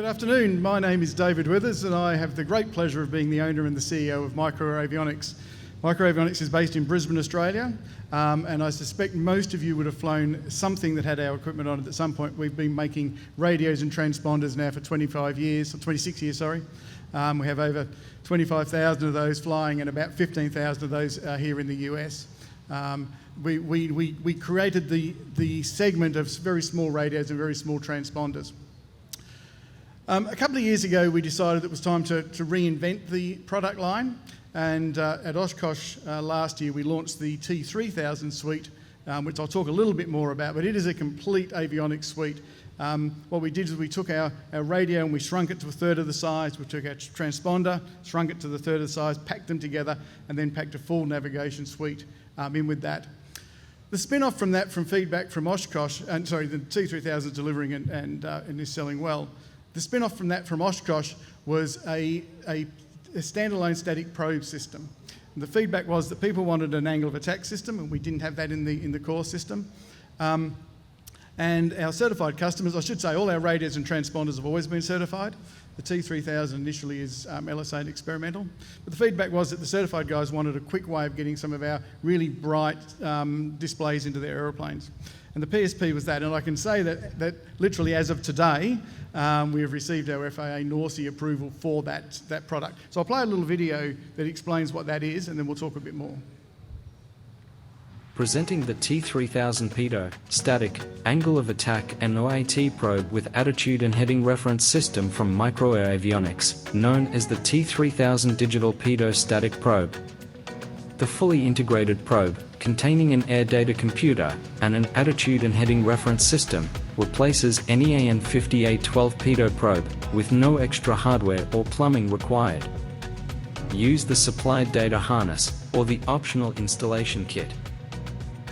Good afternoon. My name is David Withers and I have the great pleasure of being the owner and the CEO of MicroAir Avionics. MicroAir Avionics is based in Brisbane, Australia, and I suspect most of you would have flown something that had our equipment on it at some point. We've been making radios and transponders now for 26 years, sorry. We have over 25,000 of those flying and about 15,000 of those here in the US. We created the segment of very small radios and very small transponders. A couple of years ago, we decided it was time to reinvent the product line, and at Oshkosh last year, we launched the T3000 suite, which I'll talk a little bit more about, but it is a complete avionics suite. What we did is we took our radio and we shrunk it to a third of the size. We took our transponder, shrunk it to the third of the size, packed them together, and then packed a full navigation suite in with that. The spin-off from that, from feedback from Oshkosh, the T3000 delivering and is selling well. The spin-off from that from Oshkosh was a standalone static probe system. And the feedback was that people wanted an angle of attack system, and we didn't have that in the core system. And our certified customers, I should say, all our radios and transponders have always been certified. The T3000 initially is LSA and experimental. But the feedback was that the certified guys wanted a quick way of getting some of our really bright displays into their aeroplanes. And the PSP was that, and I can say that literally as of today, we have received our FAA NORCE approval for that product. So I'll play a little video that explains what that is, and then we'll talk a bit more. Presenting the T3000 Pitot, static, angle of attack and OAT probe with attitude and heading reference system from MicroAir Avionics, known as the T3000 Digital Pitot Static Probe. The fully integrated probe, containing an air data computer and an attitude and heading reference system, replaces any AN5812 Pitot probe, with no extra hardware or plumbing required. Use the supplied data harness, or the optional installation kit.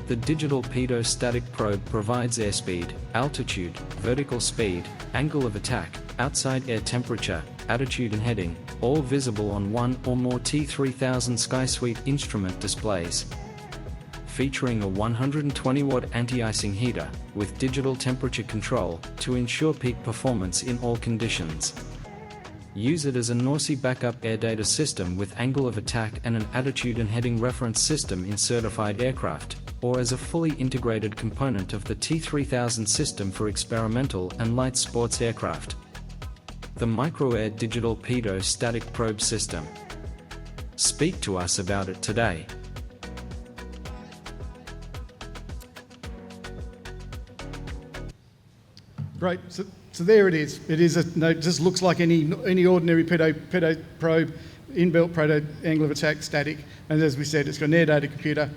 The digital Pitot static probe provides airspeed, altitude, vertical speed, angle of attack, outside air temperature, attitude and heading, all visible on one or more T3000 SkySuite instrument displays. Featuring a 120-watt anti-icing heater, with digital temperature control, to ensure peak performance in all conditions. Use it as a NORCE backup air data system with angle of attack and an attitude and heading reference system in certified aircraft, or as a fully integrated component of the T3000 system for experimental and light sports aircraft. The MicroAir Digital Pitot Static Probe System. Speak to us about it today. Great. So there it is. It just looks like any ordinary Pitot probe, inbuilt Pitot angle of attack static, and as we said, it's got an air data computer.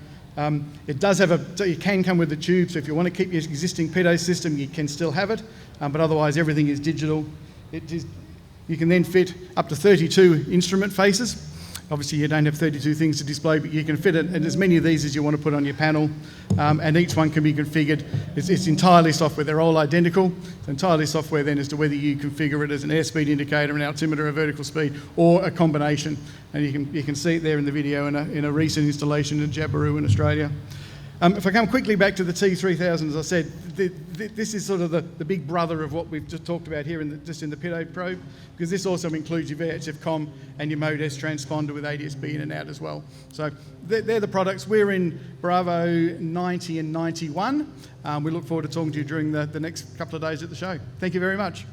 It does have it can come with a tube, so if you want to keep your existing Pitot system, you can still have it, but otherwise everything is digital. You can then fit up to 32 instrument faces. Obviously you don't have 32 things to display, but you can fit it in as many of these as you want to put on your panel, and each one can be configured. It's entirely software. They're all identical. It's entirely software then as to whether you configure it as an airspeed indicator, an altimeter, a vertical speed, or a combination. And you can see it there in the video in a recent installation in Jabiru in Australia. If I come quickly back to the T3000, as I said, this is sort of the big brother of what we've just talked about here just in the Pitot probe, because this also includes your VHF COM and your Mode S transponder with ADS-B in and out as well. So they're the products. We're in Bravo 90 and 91. We look forward to talking to you during the next couple of days at the show. Thank you very much.